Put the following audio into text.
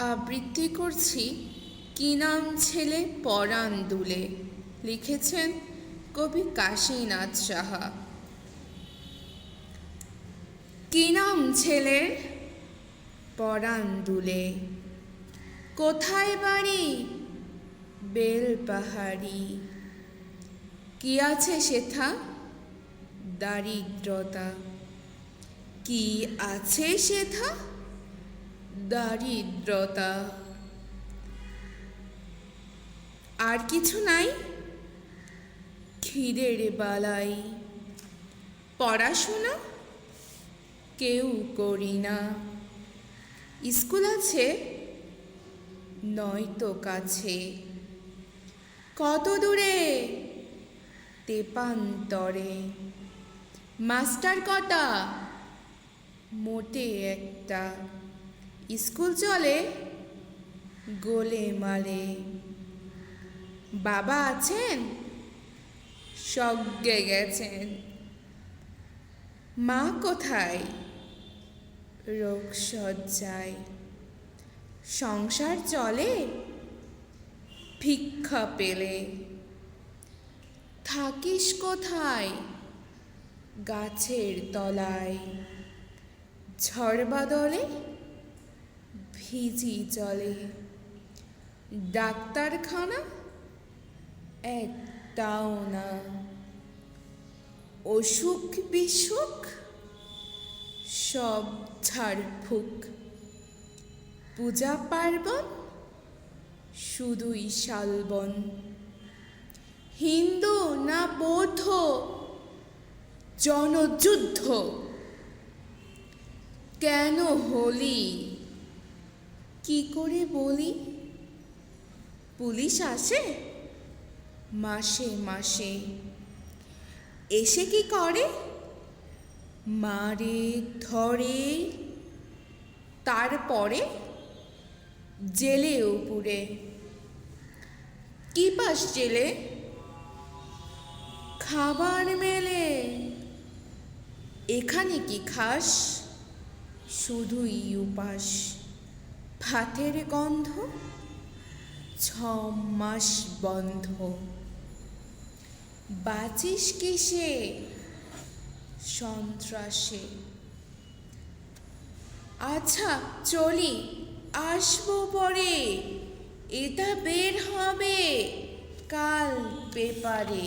আবৃত্তি করছি কি নাম ছেলে পরাণ দুলে। লিখেছেন কবি কাশীনাথ সাহা। কি নাম ছেলের পরাণ দুলে, কোথায় বাড়ি বেলপাহাড়ি। কি আছে সেথা দারিদ্রতা, কি আছে সেথা দারিদ্রতা। আর কিছু নাই খিদের বালাই, পড়াশোনা কেউ করি না। স্কুল আছে নয়তো কাছে, কত দূরে তেপান্তরে। মাস্টার কটা মোটে একটা, স্কুল চলে গোলে মালে। বাবা আছেন স্বর্গে গেছেন, মা কোথায় রোগ শয্যায়। সংসার চলে ভিক্ষা পেলে, থাকিস কোথায় গাছের তলায়। ঝড় বাদলে ভিজি চলে, ডাক্তারখানা একটাও না। অসুখ বিসুখ সব ঝাড়ফুঁক, পূজা পার্বণ শুধুই শালবন। হিন্দু না বৌদ্ধ জনযুদ্ধ, কেন হলি কি করে বলি। পুলিশ আসে মাসে মাসে, এসে কি করে মারে ধরে। তারপরে জেলে উপরে। কি পাস জেলে খাবার মেলে, এখানে কি খাস শুধুই উপাস। ভাতের গন্ধ 6 মাস বন্ধ। বাঁচিস কিসে সন্ত্রাসে। আচ্ছা চলি আসবো পরে, এটা বের হবে কাল পেপারে।